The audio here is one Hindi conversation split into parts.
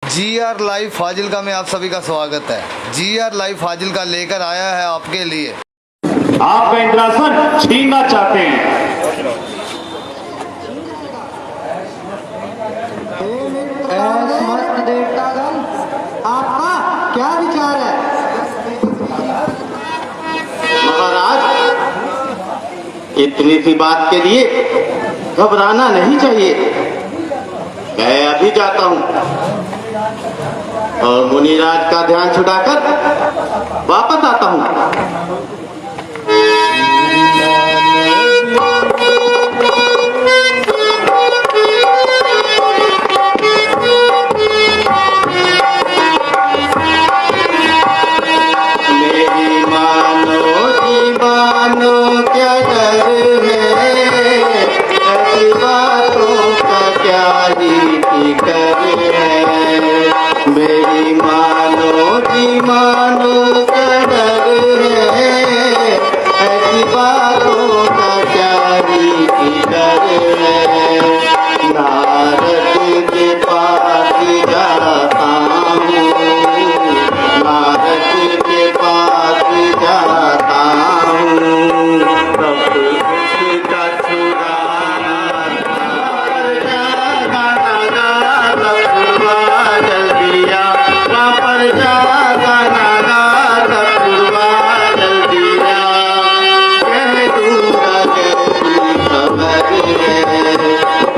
GR लाइव फाजिल्का में आप सभी का स्वागत है। GR लाइव फाजिल्का लेकर आया है आपके लिए। आपका इंद्रासन छीनना चाहते हैं। समस्त देवतागण, आपका क्या विचार है? महाराज, इतनी सी बात के लिए घबराना नहीं चाहिए। मैं अभी जाता हूँ और मुनिराज का ध्यान छुड़ाकर वापस आता हूँ। मेरी मानो जी मानो, क्या डर है, ऐसी बातों का क्या ही फिकर है। मेरी मानो जी मानो, क्या डर है, ऐसी बातों का क्या ही फिकर है। नारद के पास जाता हूँ, नारद के पास जाता हूँ, सब कुछ का छुड़ाना जल्दिया, वहाँ पर जागा नागा तपुआ जल्दिया, कह दूंगा जैसी खबर है।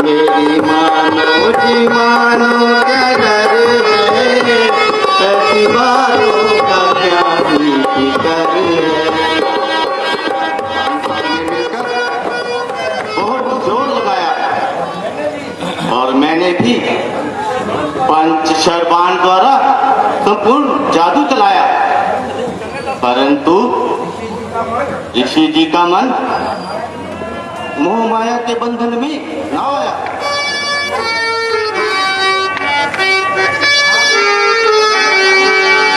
मेरी मानो जी मानो, क्या डर है, ऐसी बातों का क्या ही फिकर है। बहुत जोर लगाया और मैंने भी पंच शर्वाण द्वारा संपूर्ण जादू चलाया, परंतु ऋषि जी का मन मोह माया के बंधन में ना आया।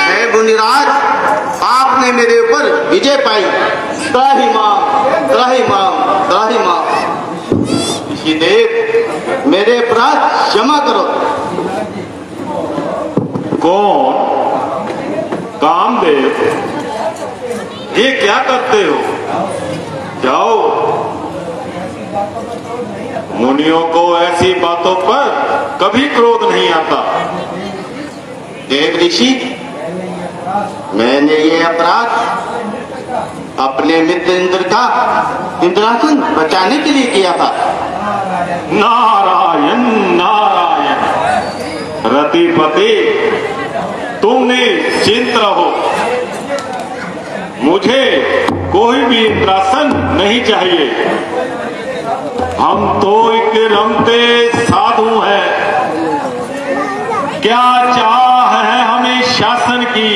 हे मुनिराज, आपने मेरे ऊपर विजय पाई। त्राहि मां, त्राहि मां, त्राहि मां। ऋषि देव, मेरे अपराध क्षमा करो। कौन? कामदेव, ये क्या करते हो? जाओ, मुनियों को ऐसी बातों पर कभी क्रोध नहीं आता। देव ऋषि, मैंने ये अपराध अपने मित्र इंद्र का इंद्रासन बचाने के लिए किया था। नारायण नारायण, रतिपति, तुमने चिंत रहो। मुझे कोई भी इंद्रासन नहीं चाहिए। हम तो एक रमते साधु हैं। क्या चाह है हमें शासन की?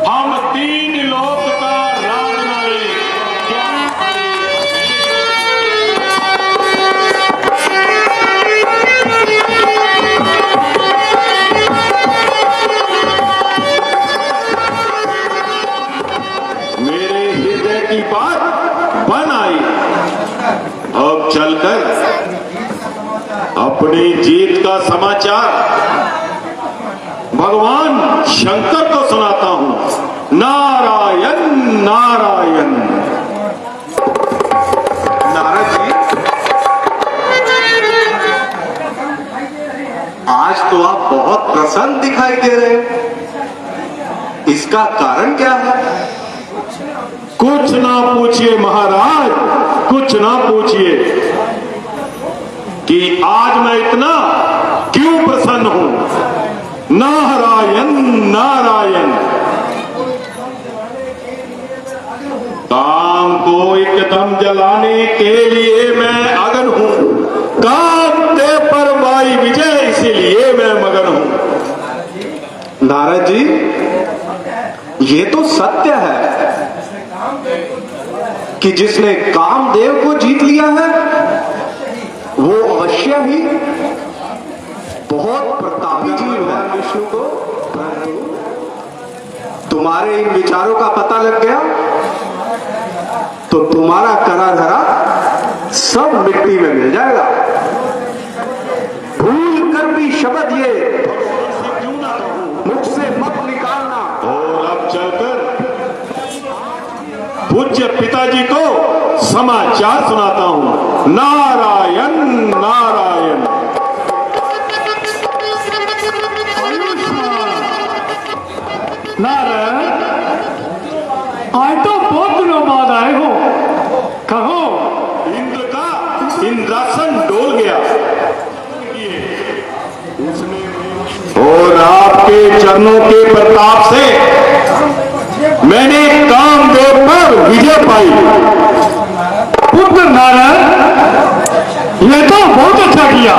हम तीन लोक का राज नाले क्या मेरे हृदय की बात बन आई। अब चलकर अपनी जीत का समाचार भगवान शंकर को सुनाता हूं। नारायण नारायण। नारद जी, आज तो आप बहुत प्रसन्न दिखाई दे रहे हैं। इसका कारण क्या है? कुछ ना पूछिए महाराज, कुछ ना पूछिए कि आज मैं इतना क्यों प्रसन्न हूं। नारायण नारायण। काम को एकदम जलाने के लिए मैं अगन हूं। काम दे पर माई विजय, इसीलिए मैं मगन हूं। नारद जी, ये तो सत्य है कि जिसने कामदेव को जीत लिया है वो अवश्य ही बहुत प्रतापी जीव है। विष्णु को तुम्हारे इन विचारों का पता लग गया तो तुम्हारा करा धरा सब मिट्टी में मिल जाएगा। भूल कर भी शब्द ये मुख से मत निकालना। और अब चलकर पूज्य पिताजी को समाचार सुनाता हूं। नारायण नारायण। नारायण, आज तो बहुत दिनों बाद आए हो, कहो। इंद्र का इंद्रासन डोल गया और आपके चरणों के प्रताप से मैंने कामदेव पर विजय पाई। पुत्र नारायण, ये तो बहुत अच्छा किया,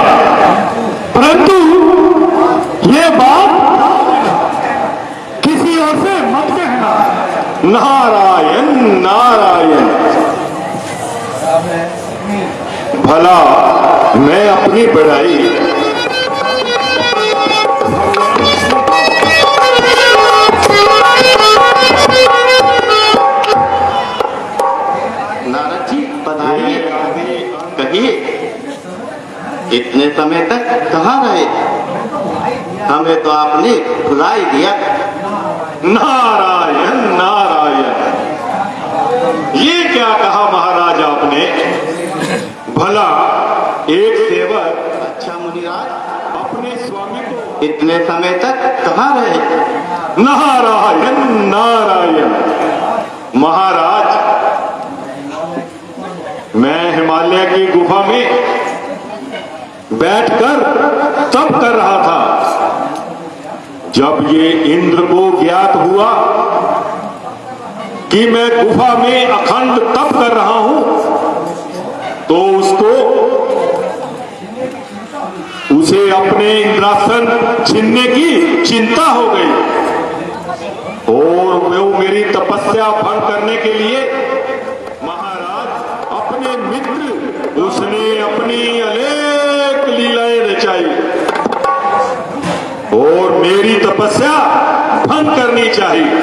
परंतु ये बात किसी और से मत कहना। नारायण नारायण। भला मैं अपनी बढ़ाई नारद जी बताइए, कहिए, इतने समय तक कहाँ रहे? हमें तो आपने भुला ही दिया। नारायण नारायण। ये क्या कहा महाराज आपने? भला एक सेवक अच्छा मुनिराज, अपने स्वामी को इतने समय तक कहाँ रहे? नारायण नारायण। महाराज, मैं हिमालय की गुफा में बैठकर तप कर रहा था। जब ये इंद्र को ज्ञात हुआ कि मैं गुफा में अखंड तप कर रहा हूं, तो उसे अपने इंद्रासन छीनने की चिंता हो गई और वो मेरी तपस्या भंग करने के लिए महाराज अपने मित्र, उसने अपनी अनेक लीलाएं रचाई और मेरी तपस्या भंग करनी चाहिए,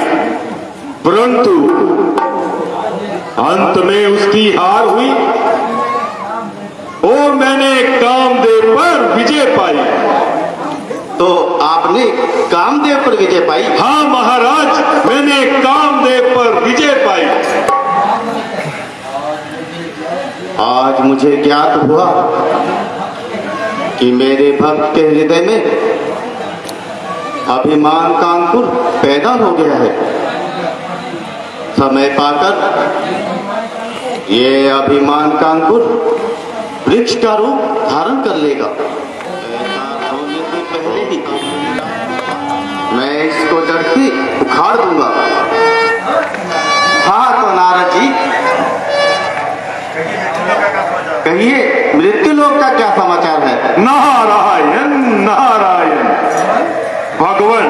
परंतु अंत में उसकी हार हुई और मैंने कामदेव पर विजय पाई। तो आपने कामदेव पर विजय पाई? हाँ महाराज, मैंने कामदेव पर विजय पाई। आज मुझे ज्ञात हुआ कि मेरे भक्त के हृदय में अभिमान का अंकुर पैदा हो गया है। समय पाकर ये अभिमान का अंकुर वृक्ष का रूप धारण कर लेगा। ऐसा होने से पहले ही मैं इसको जड़ से उखाड़ दूंगा। हाँ तो नारद जी, कहिए, मृत्यु लोक का क्या समाचार है? नारायण नारायण। भगवान,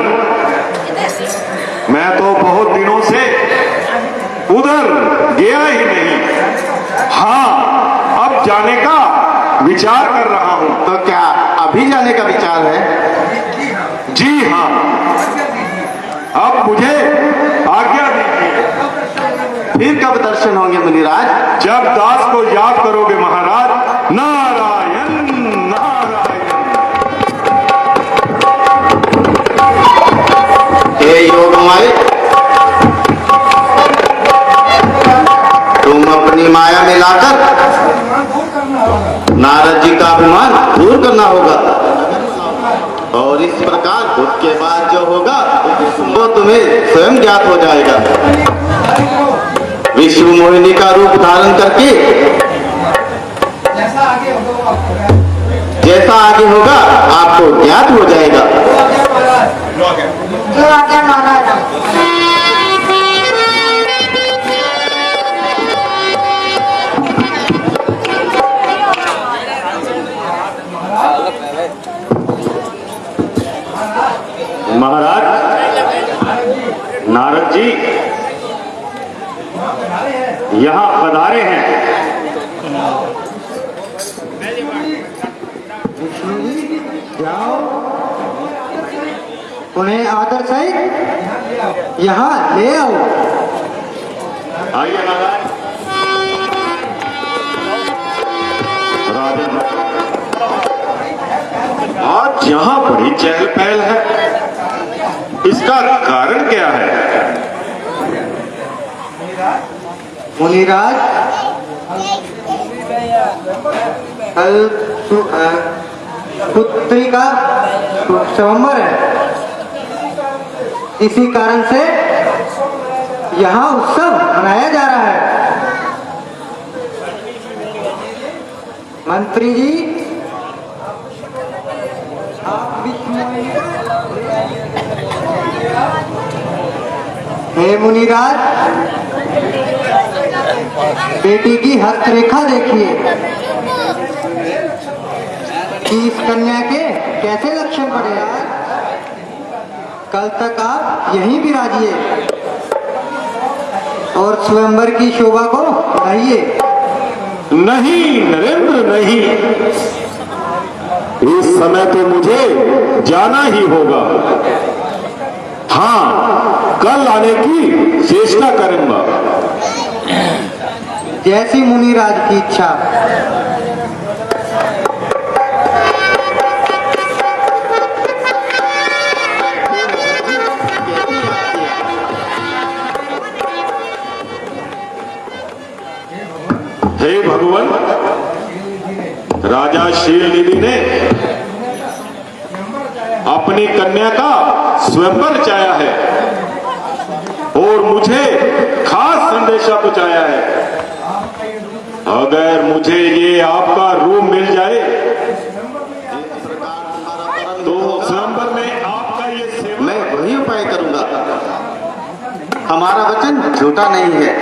मैं तो बहुत दिनों से उधर गया ही नहीं। हाँ, अब जाने का विचार कर रहा हूं। तो क्या अभी जाने का विचार है? जी हाँ, अब मुझे आज्ञा दीजिए। फिर कब दर्शन होंगे मुनिराज? जब दास को याद करोगे महाराज। नारायण नारायण। हे योगमाय, तुम अपनी माया में लाकर नारद जी का अभिमान दूर करना होगा, और इस प्रकार उसके बाद जो होगा वो तुम्हें स्वयं ज्ञात हो जाएगा। विश्व मोहिनी का रूप धारण करके जैसा आगे होगा आपको ज्ञात हो जाएगा। महाराज, नारद जी यहाँ पधारे हैं। जाओ, उन्हें आदर सहित यहाँ ले आओ। आइए महाराज। राजन, आज यहाँ बड़ी चहल पहल है। इसका कारण क्या है? मुनिराज, कल पुत्री का स्वयंवर है। इसी कारण से यहाँ उत्सव मनाया जा रहा है। मंत्री जी, आप हे मुनिराज, बेटी की हस्तरेखा देखिए कि इस कन्या के कैसे लक्षण पड़े। कल तक आप यहीं विराजिए और स्वयंवर की शोभा को बढ़ाइए। नहीं नरेंद्र, नहीं, इस समय तो मुझे जाना ही होगा। हाँ, कल आने की चेष्टा करूंगा। जैसी मुनिराज की इच्छा। हे भगवान, राजा शीलनिधि ने अपनी कन्या का स्वयंवर चाया है और मुझे खास संदेशा पहुंचाया है। अगर मुझे ये आपका रूम मिल जाए तो स्वयंवर में आपका ये सेवा। मैं वही उपाय करूंगा। हमारा वचन झूठा नहीं है।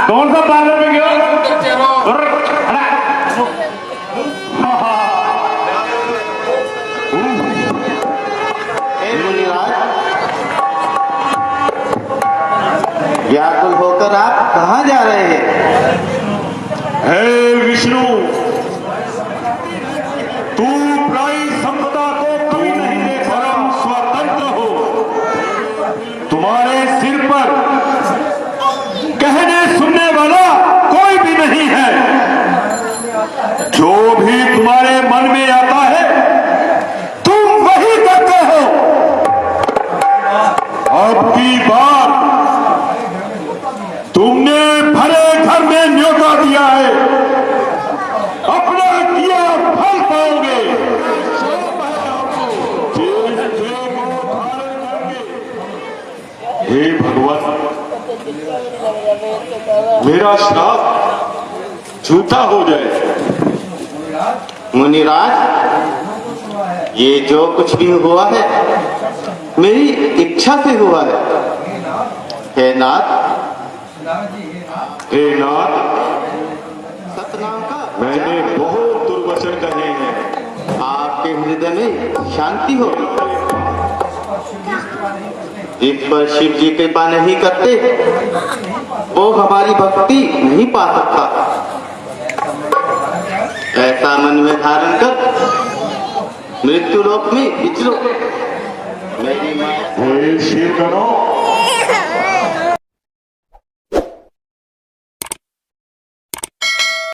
कौन सा पार्लर में गया? व्याकुल होकर आप कहाँ जा रहे हैं? हे विष्णु, तू प्राणी संपदा को कोई नहीं देख परम स्वतंत्र हो। तुम्हारे सिर पर कहने सुनने वाला कोई भी नहीं है। जो भी तुम्हारे मन में आता है तुम वही करते हो। अब की बात तुमने भरे घर में न्योता दिया है, अपना किया फल पाओगे। हे भगवान, मेरा श्राप झूठा हो जाए। मुनिराज, ये जो कुछ भी हुआ है मेरी इच्छा से हुआ है। हे नाथ, हे नाथ, सतनाम का मैंने बहुत दुर्वचन कहे हैं। आपके हृदय में शांति हो। जिस पर शिव जी कृपा नहीं करते वो हमारी भक्ति नहीं पा सकता। ऐसा मन में धारण कर मृत्यु लोक में विचरो। मेरी माँ हे शिव गणों,